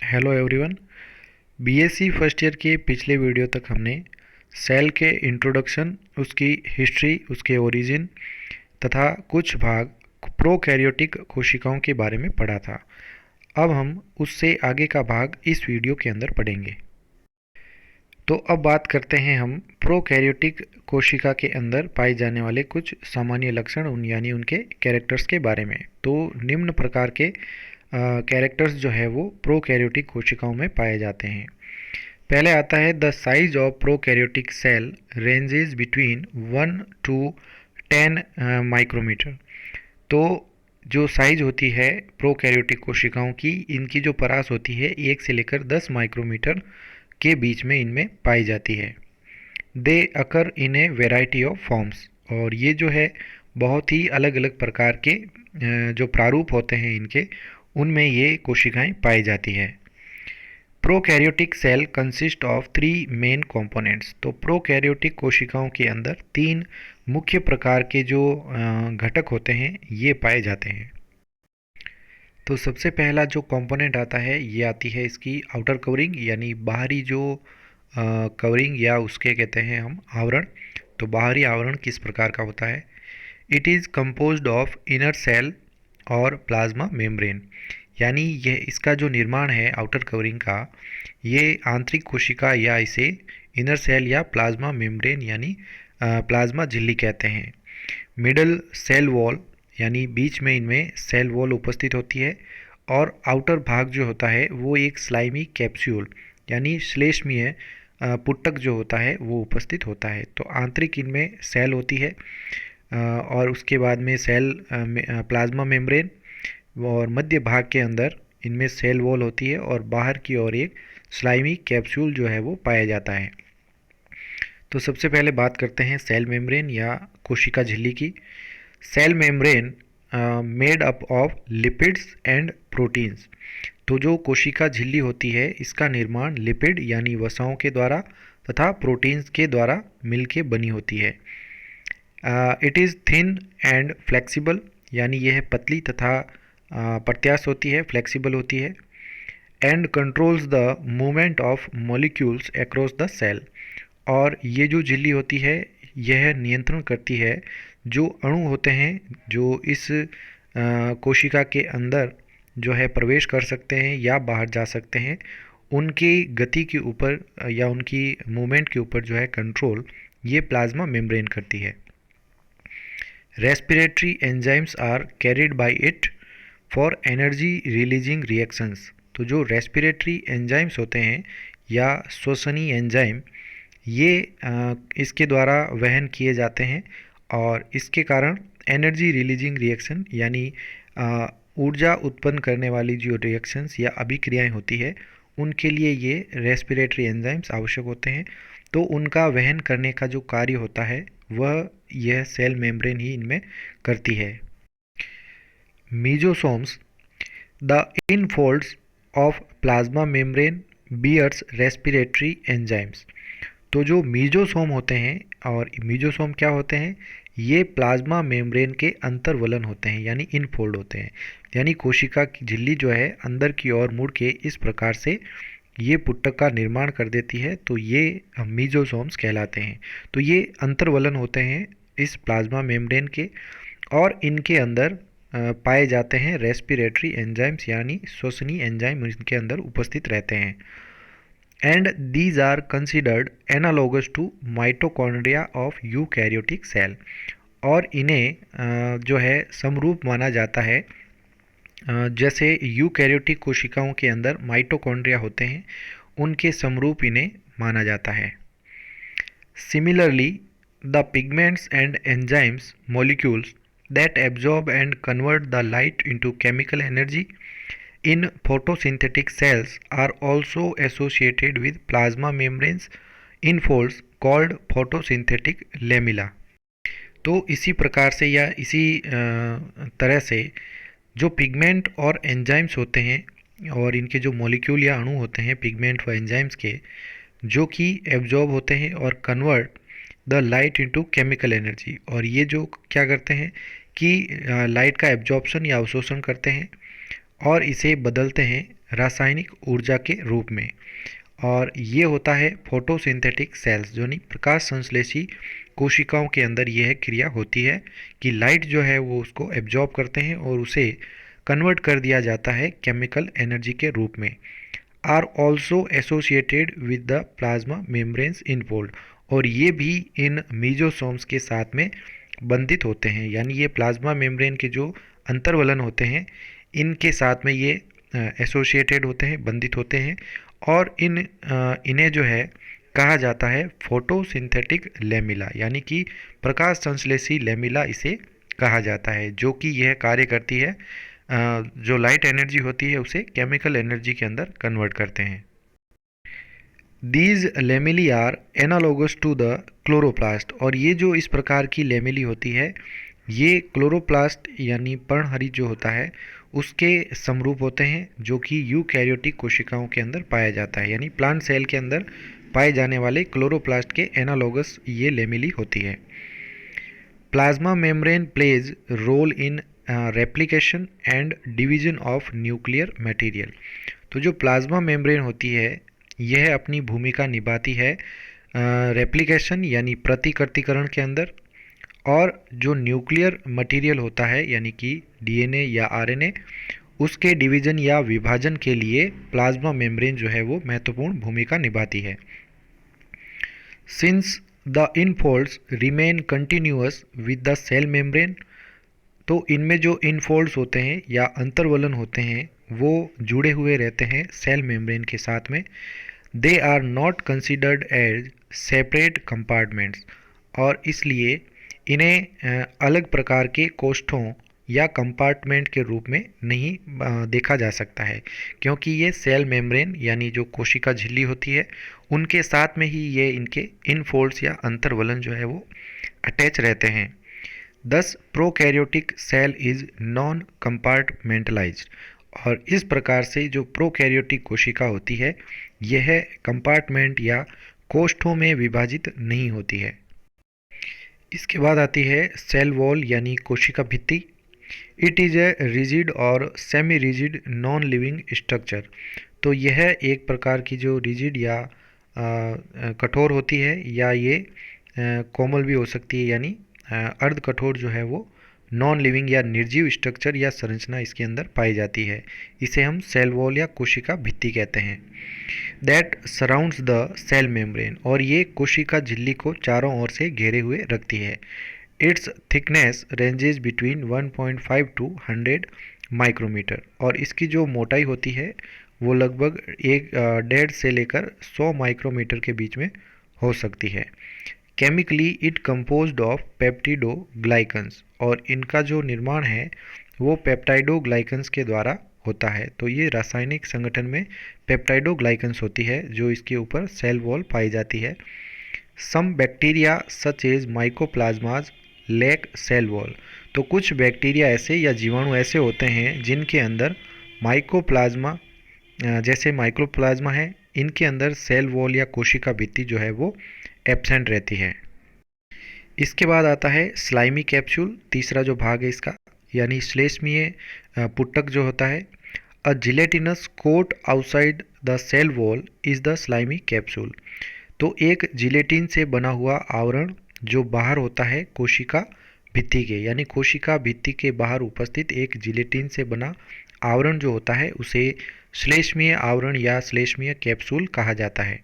Hello everyone. BSc first year के पिछले video तक हमने सेल के इंट्रोडक्शन, उसकी हिस्ट्री, उसके ओरिजिन तथा कुछ भाग प्रोकैरियोटिक कोशिकाओं के बारे में पढ़ा था। अब हम उससे आगे का भाग इस वीडियो के अंदर पढ़ेंगे। तो अब बात करते हैं हम प्रोकैरियोटिक कोशिका के अंदर पाए जाने वाले कुछ सामान्य लक्षण यानी उनके कैरेक्टर्स के बारे में। तो निम्न प्रकार के कैरेक्टर्स जो है वो प्रोकैरियोटिक कोशिकाओं में पाए जाते हैं। पहले आता है the size of prokaryotic cell ranges between 1 to 10 micrometre. तो जो साइज होती है प्रोकैरियोटिक कोशिकाओं की, इनकी जो परास होती है 1 से लेकर 10 माइक्रोमीटर के बीच में इनमें पाई जाती है। दे अकर इन ए वेराइटी ऑफ फॉर्म्स, और ये जो है बहुत ही अलग अलग प्रकार के जो प्रारूप होते हैं इनके, उनमें ये कोशिकाएं पाई जाती है। Prokaryotic cell consist of 3 main components. तो प्रोकैरियोटिक कोशिकाओं के अंदर 3 मुख्य प्रकार के जो घटक होते हैं ये पाए जाते हैं। तो सबसे पहला जो कंपोनेंट आता है ये आती है इसकी आउटर कवरिंग, यानी बाहरी जो कवरिंग या उसके कहते हैं हम आवरण। तो बाहरी आवरण किस प्रकार का होता है? It is composed of inner cell और प्लाज्मा मेम्ब्रेन, यानी यह इसका जो निर्माण है आउटर कवरिंग का, ये आंतरिक कोशिका या इसे इनर सेल या प्लाज्मा मेम्ब्रेन यानी प्लाज्मा झिल्ली कहते हैं। मिडल सेल वॉल, यानी बीच में इनमें सेल वॉल उपस्थित होती है, और आउटर भाग जो होता है वो एक स्लाइमी कैप्सूल यानी श्लेष्मीय पुट्टक जो होता है वो उपस्थित होता है। तो आंतरिक इनमें सेल होती है और उसके बाद में सेल प्लाज्मा मेम्ब्रेन, और मध्य भाग के अंदर इनमें सेल वॉल होती है, और बाहर की ओर एक स्लाइमी कैप्सूल जो है वो पाया जाता है। तो सबसे पहले बात करते हैं सेल मेम्ब्रेन या कोशिका झिल्ली की। Cell membrane made up of lipids and proteins. तो जो कोशिका झिल्ली होती है इसका निर्माण लिपिड यानी वसाओं के द्वारा तथा प्रोटीन्स के द्वारा मिलके बनी होती है। It is thin and flexible, यानी यह पतली तथा प्रत्यास्थ होती है, फ्लेक्सिबल होती है। And controls the movement of molecules across the cell, और ये जो झिल्ली होती है यह नियंत्रण करती है जो अणु होते हैं जो इस कोशिका के अंदर जो है प्रवेश कर सकते हैं या बाहर जा सकते हैं, उनकी गति के ऊपर या उनकी मूवमेंट के ऊपर जो है कंट्रोल ये प्लाज्मा मेम्ब्रेन करती है। Respiratory enzymes are carried by it for energy releasing reactions. तो जो रेस्पिरेटरी एंजाइम्स होते हैं या श्वसनी एंजाइम, ये इसके द्वारा वहन किए जाते हैं, और इसके कारण एनर्जी रिलीजिंग रिएक्शन यानी ऊर्जा उत्पन्न करने वाली जो रिएक्शंस या अभिक्रियाएं होती है उनके लिए ये रेस्पिरेटरी एंजाइम्स आवश्यक होते हैं। तो उनका वहन करने का जो कार्य होता है वह यह सेल मेम्ब्रेन ही इनमें करती है। Mesosomes, the infolds of plasma membrane bears respiratory enzymes. तो जो मीजोसोम होते हैं, और मीजोसोम क्या होते हैं? ये प्लाज्मा मेम्ब्रेन के अंतर्वलन होते हैं यानी इनफोल्ड होते हैं, यानी कोशिका की झिल्ली जो है अंदर की ओर मुड़ के इस प्रकार से ये पुट्टक का निर्माण कर देती है। तो ये मीजोसोम्स कहलाते हैं। तो ये अंतर्वलन होते हैं इस प्लाज्मा मेम्ब्रेन के, और इनके अंदर पाए जाते हैं रेस्पिरेटरी एंजाइम्स यानी श्वसनी एंजाइम इनके अंदर उपस्थित रहते हैं। And these are considered analogous to mitochondria of eukaryotic cell, और इन्हें जो है समरूप माना जाता है जैसे यूकैरियोटिक कोशिकाओं के अंदर माइटोकॉन्ड्रिया होते हैं उनके समरूप इन्हें माना जाता है। Similarly the pigments and enzymes molecules that absorb and convert the light into chemical energy in photosynthetic cells are also associated with plasma membranes in folds called photosynthetic lamella। तो इसी प्रकार से या इसी तरह से जो पिगमेंट और एंजाइम्स होते हैं और इनके जो मॉलिक्यूल या अणु होते हैं पिगमेंट व एंजाइम्स के, जो कि एब्जॉर्ब होते हैं और convert the light into chemical energy, और ये जो क्या करते हैं कि लाइट का एब्जॉर्प्शन या अवशोषण करते हैं और इसे बदलते हैं रासायनिक ऊर्जा के रूप में। और ये होता है फोटोसिंथेटिक सेल्स, जो नहीं प्रकाश संश्लेषी कोशिकाओं के अंदर यह क्रिया होती है कि लाइट जो है वो उसको एब्जॉर्ब करते हैं और उसे कन्वर्ट कर दिया जाता है केमिकल एनर्जी के रूप में। Are also associated with the plasma membranes infold, और ये भी इन मीजोसोम्स के साथ में बंधित होते हैं, यानी ये प्लाज्मा मेम्ब्रेन के जो अंतर्वलन होते हैं इनके साथ में ये एसोसिएटेड होते हैं, बंधित होते हैं। और इन्हें जो है कहा जाता है फोटोसिंथेटिक लेमिला, यानी कि प्रकाश संश्लेषी लेमिला इसे कहा जाता है, जो कि यह कार्य करती है जो लाइट एनर्जी होती है उसे केमिकल एनर्जी के अंदर कन्वर्ट करते हैं। These lamellae are analogous to the chloroplast, और ये जो इस प्रकार की लेमिली होती है ये क्लोरोप्लास्ट यानी पर्णहरित जो होता है उसके समरूप होते हैं, जो कि यूकैरियोटिक कोशिकाओं के अंदर पाया जाता है, यानी प्लांट सेल के अंदर पाए जाने वाले क्लोरोप्लास्ट के एनालोगस ये लेमिली होती है। Plasma membrane plays role in replication and division of nuclear material, तो जो प्लाज्मा मेम्ब्रेन होती है यह अपनी भूमिका निभाती है रेप्लिकेशन यानी प्रतिकृतिकरण के अंदर, और जो न्यूक्लियर मटेरियल होता है यानी कि डीएनए या आरएनए उसके डिवीजन या विभाजन के लिए प्लाज्मा मेम्ब्रेन जो है वो महत्वपूर्ण भूमिका निभाती है। Since the infolds remain continuous with the cell membrane, तो इनमें जो इनफोल्ड्स होते हैं या अंतर्वलन होते हैं वो जुड़े हुए रहते हैं सेल मेम्ब्रेन के साथ में। They are not considered as separate compartments, और इसलिए इन्हें अलग प्रकार के कोष्ठों या कंपार्टमेंट के रूप में नहीं देखा जा सकता है, क्योंकि ये सेल मेम्ब्रेन यानी जो कोशिका झिल्ली होती है उनके साथ में ही ये इनके इनफोल्ड्स या अंतर्वलन जो है वो अटैच रहते हैं। दस prokaryotic cell is non compartmentalised, और इस प्रकार से जो प्रोकैरियोटिक कोशिका होती है यह कंपार्टमेंट या कोष्ठों में विभाजित नहीं होती है। इसके बाद आती है सेल वॉल यानी कोशिका भित्ति। इट इज़ ए रिजिड और semi rigid non living structure, तो यह एक प्रकार की जो रिजिड या कठोर होती है, या ये कोमल भी हो सकती है, यानी अर्ध कठोर जो है वो नॉन लिविंग या निर्जीव स्ट्रक्चर या संरचना इसके अंदर पाई जाती है। इसे हम सेल वॉल या कोशिका भित्ति कहते हैं। That surrounds the cell membrane, और ये कोशिका झिल्ली को चारों ओर से घेरे हुए रखती है। Its thickness ranges between 1.5 to 100 micrometre, और इसकी जो मोटाई होती है वो लगभग 1.5 से लेकर 100 माइक्रोमीटर के बीच में हो सकती है। Chemically it composed of peptidoglycans, और इनका जो निर्माण है वो पेप्टाइडोग्लाइकन्स के द्वारा होता है। तो ये रासायनिक संगठन में पेप्टाइडोग्लाइकन्स होती है जो इसके ऊपर सेल वॉल पाई जाती है। Some bacteria such as mycoplasmas lack cell wall, तो कुछ बैक्टीरिया ऐसे या जीवाणु ऐसे होते हैं जिनके अंदर माइकोप्लाज्मा जैसे माइक्रोप्लाज्मा है इनके अंदर सेल वॉल या कोशिका भित्ति जो है वो एब्सेंट रहती है। इसके बाद आता है स्लाइमी कैप्सूल, तीसरा जो भाग है इसका, यानी श्लेष्मीय पुटक जो होता है। A gelatinous coat outside the cell wall is the slimy capsule, तो एक जिलेटिन से बना हुआ आवरण जो बाहर होता है कोशिका भित्ति के, यानी कोशिका भित्ति के बाहर उपस्थित एक जिलेटिन से बना आवरण जो होता है उसे श्लेष्मीय आवरण या श्लेष्मीय कैप्सूल कहा जाता है।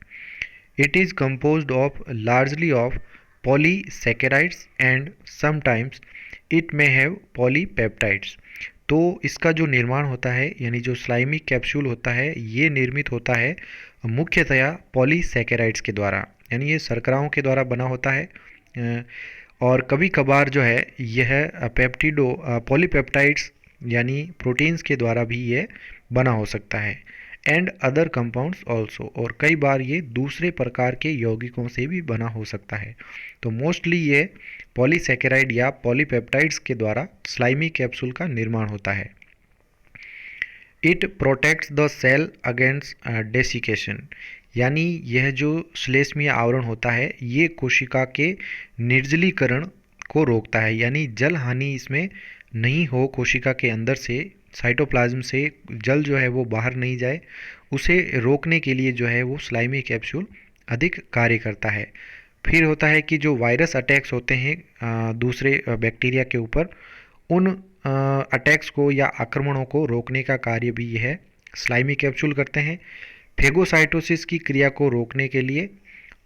It is composed of largely of polysaccharides and sometimes it may have polypeptides, तो इसका जो निर्माण होता है यानी जो स्लाइमी कैप्सूल होता है ये निर्मित होता है मुख्यतया पॉलीसैकेराइड्स के द्वारा, यानी ये शर्कराओं के द्वारा बना होता है। और कभी कभार जो है यह पॉलीपेप्टाइड्स यानी प्रोटीन्स के द्वारा भी ये बना हो सकता है। एंड अदर कंपाउंड्स ऑल्सो, और कई बार ये दूसरे प्रकार के यौगिकों से भी बना हो सकता है। तो मोस्टली ये पॉलीसैकेराइड या पॉलीपेप्टाइड्स के द्वारा स्लाइमी कैप्सूल का निर्माण होता है। It protects the cell against desiccation, यानी यह जो श्लेष्मीय आवरण होता है ये कोशिका के निर्जलीकरण को रोकता है, यानी जल हानि इसमें नहीं हो कोशिका के अंदर से साइटोप्लाज्म से जल जो है वो बाहर नहीं जाए, उसे रोकने के लिए जो है वो स्लाइमी कैप्सूल अधिक कार्य करता है। फिर होता है कि जो वायरस अटैक्स होते हैं दूसरे बैक्टीरिया के ऊपर, उन अटैक्स को या आक्रमणों को रोकने का कार्य भी यह स्लाइमी कैप्सूल करते हैं। फेगोसाइटोसिस की क्रिया को रोकने के लिए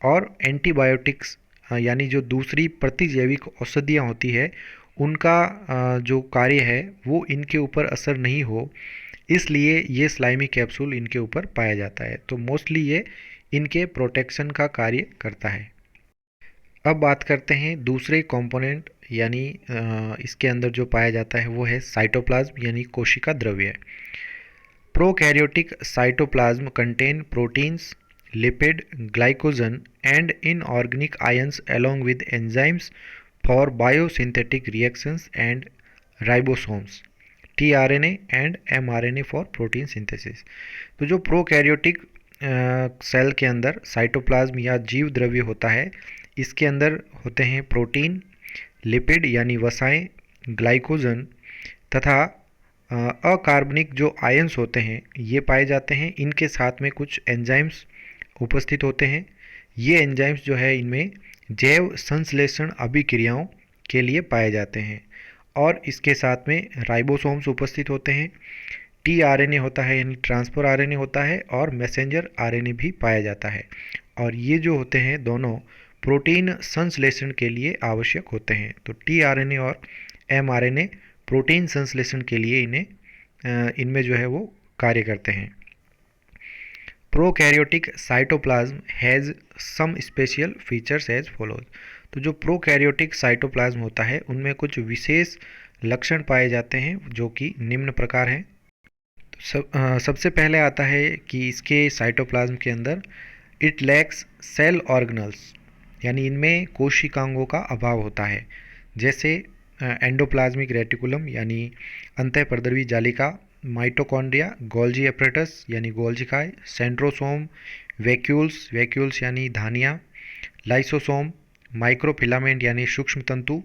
और एंटीबायोटिक्स यानी जो दूसरी प्रतिजैविक औषधियाँ होती है उनका जो कार्य है वो इनके ऊपर असर नहीं हो, इसलिए ये स्लाइमी कैप्सूल इनके ऊपर पाया जाता है। तो मोस्टली ये इनके प्रोटेक्शन का कार्य करता है। अब बात करते हैं दूसरे कंपोनेंट यानी इसके अंदर जो पाया जाता है वो है साइटोप्लाज्म यानी कोशिका द्रव्य। Prokaryotic cytoplasm contain proteins, lipid, glycogen and inorganic ions along with enzymes for biosynthetic reactions and ribosomes, tRNA and mRNA for protein synthesis। तो जो प्रोकैरियोटिक सेल के अंदर साइटोप्लाज्म या जीव द्रव्य होता है, इसके अंदर होते हैं प्रोटीन, लिपिड यानी वसाएं, ग्लाइकोजन तथा अकार्बनिक जो आयंस होते हैं ये पाए जाते हैं। इनके साथ में कुछ एंजाइम्स उपस्थित होते हैं। ये एंजाइम्स जो है इनमें जैव संश्लेषण अभिक्रियाओं के लिए पाए जाते हैं और इसके साथ में राइबोसोम्स उपस्थित होते हैं। टीआरएनए होता है यानी ट्रांसफर आरएनए होता है और मैसेंजर आरएनए भी पाया जाता है और ये जो होते हैं दोनों प्रोटीन संश्लेषण के लिए आवश्यक होते हैं। तो टीआरएनए और एमआरएनए प्रोटीन संश्लेषण के लिए इनमें जो है वो कार्य करते हैं। Prokaryotic cytoplasm has some special features as follows. तो जो प्रोकैरियोटिक साइटोप्लाज्म होता है उनमें कुछ विशेष लक्षण पाए जाते हैं जो कि निम्न प्रकार हैं। तो सबसे पहले आता है कि इसके साइटोप्लाज्म के अंदर इट लैक्स सेल ऑर्गेनल्स यानी इनमें कोशिकांगों का अभाव होता है, जैसे एंडोप्लाज्मिक रेटिकुलम यानी अंतःपर्दवी जालिका, माइटोकॉन्ड्रिया, गोल्जी एपरेटस यानी गोल्जिकाय, सेंट्रोसोम, वैक्यूल्स यानी धानियाँ, लाइसोसोम, माइक्रोफिलामेंट यानी सूक्ष्म तंतु,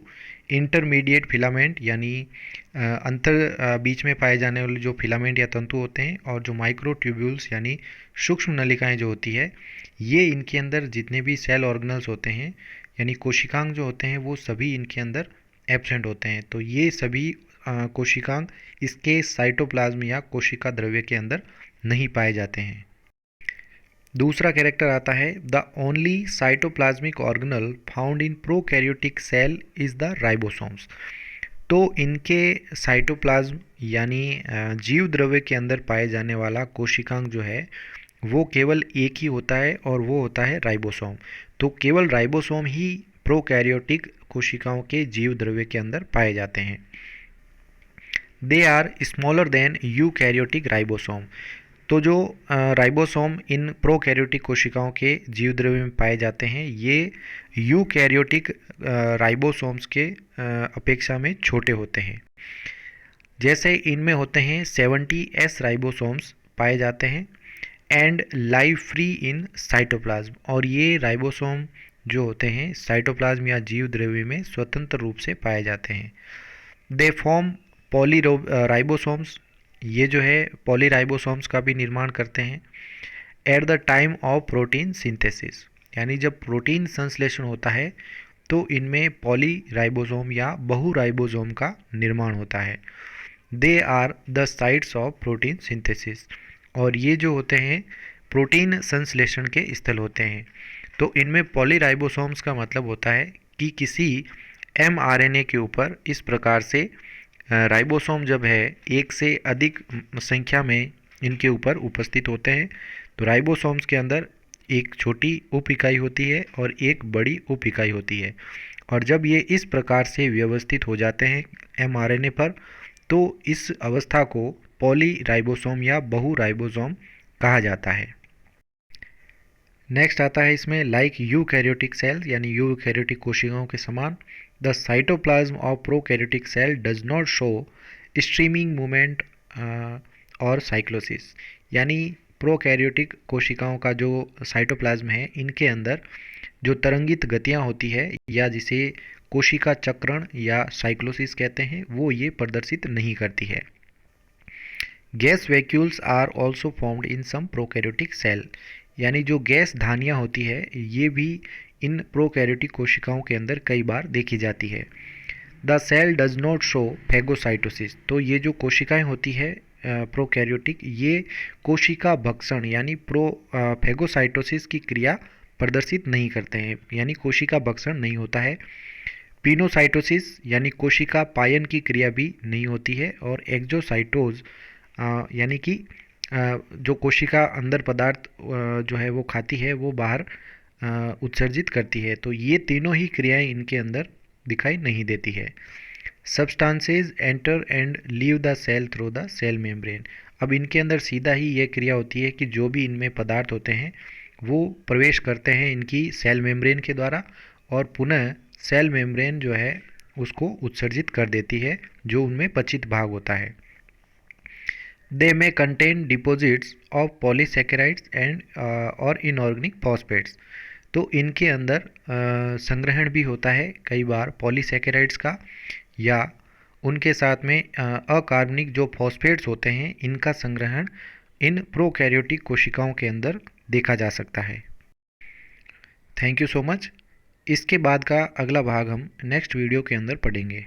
इंटरमीडिएट फिलामेंट यानी अंतर बीच में पाए जाने वाले जो फिलामेंट या तंतु होते हैं, और जो माइक्रोट्यूब्यूल्स यानी सूक्ष्म नलिकाएं जो होती है, ये इनके अंदर जितने भी सेल ऑर्गेनल्स होते हैं यानी कोशिकांग जो होते हैं वो सभी इनके अंदर एब्सेंट होते हैं। तो ये सभी कोशिकांग इसके साइटोप्लाज्म या कोशिका द्रव्य के अंदर नहीं पाए जाते हैं। दूसरा कैरेक्टर आता है the only cytoplasmic organelle found in prokaryotic cell is the ribosomes. तो इनके साइटोप्लाज्म यानी जीव द्रव्य के अंदर पाए जाने वाला कोशिकांग जो है वो केवल एक ही होता है और वो होता है राइबोसोम। तो केवल राइबोसोम ही प्रोकैरियोटिक कोशिकाओं के जीव द्रव्य के अंदर पाए जाते हैं। They are smaller than eukaryotic ribosome. तो जो राइबोसोम इन प्रोकैरियोटिक कोशिकाओं के जीव द्रव्य में पाए जाते हैं ये यूकैरियोटिक राइबोसोम्स के अपेक्षा में छोटे होते हैं। जैसे इनमें होते हैं 70S राइबोसोम्स पाए जाते हैं and live free in cytoplasm, और ये राइबोसोम जो होते हैं साइटोप्लाज्म या जीव द्रव्य में स्वतंत्र रूप से पाए जाते हैं। दे फॉर्म पॉली राइबोसोम्स, ये जो है पॉलीराइबोसोम्स का भी निर्माण करते हैं at the time of protein synthesis, यानी जब प्रोटीन संश्लेषण होता है तो इनमें पॉलीराइबोसोम या बहुराइबोसोम का निर्माण होता है। They are the sites of protein synthesis, और ये जो होते हैं प्रोटीन संश्लेषण के स्थल होते हैं। तो इनमें पॉलीराइबोसोम्स का मतलब होता है कि किसी mRNA के ऊपर इस प्रकार से राइबोसोम जब है एक से अधिक संख्या में इनके ऊपर उपस्थित होते हैं, तो राइबोसोम्स के अंदर एक छोटी उप इकाई होती है और एक बड़ी उप इकाई होती है, और जब ये इस प्रकार से व्यवस्थित हो जाते हैं mRNA पर तो इस अवस्था को पॉलीराइबोसोम या बहुराइबोसोम कहा जाता है। नेक्स्ट आता है इसमें लाइक यूकैरियोटिक सेल यानी यूकैरियोटिक कोशिकाओं के समान the cytoplasm of prokaryotic cell does not show streaming movement और साइक्लोसिस, यानी प्रोकैरियोटिक कोशिकाओं का जो साइटोप्लाज्म है इनके अंदर जो तरंगित गतियाँ होती है या जिसे कोशिका चक्रण या साइक्लोसिस कहते हैं वो ये प्रदर्शित नहीं करती है। Gas vacuoles are also formed in some prokaryotic cell, यानी जो गैस धानियाँ होती है ये भी इन प्रोकैरियोटिक कोशिकाओं के अंदर कई बार देखी जाती है। The cell does not show phagocytosis, तो ये जो कोशिकाएं होती है प्रोकैरियोटिक, ये कोशिका भक्षण यानी फैगोसाइटोसिस की क्रिया प्रदर्शित नहीं करते हैं, यानी कोशिका भक्षण नहीं होता है। पिनोसाइटोसिस यानी कोशिका पायन की क्रिया भी नहीं होती है। और एक्जोसाइटोज यानी कि जो कोशिका अंदर पदार्थ जो है वो खाती है वो बाहर उत्सर्जित करती है, तो ये तीनों ही क्रियाएं इनके अंदर दिखाई नहीं देती है। Substances enter and leave the cell through the cell membrane, अब इनके अंदर सीधा ही ये क्रिया होती है कि जो भी इनमें पदार्थ होते हैं वो प्रवेश करते हैं इनकी सेल मेम्ब्रेन के द्वारा और पुनः सेल मेम्ब्रेन जो है उसको उत्सर्जित कर देती है जो उनमें पचित भाग होता है। दे में contain deposits of polysaccharides and और इनऑर्गेनिक फॉस्फेट्स, तो इनके अंदर संग्रहण भी होता है कई बार पॉलीसेकेराइड्स का, या उनके साथ में अकार्बनिक जो फॉस्फेट्स होते हैं इनका संग्रहण इन प्रोकैरियोटिक कोशिकाओं के अंदर देखा जा सकता है। Thank you so much. इसके बाद का अगला भाग हम नेक्स्ट वीडियो के अंदर पढ़ेंगे।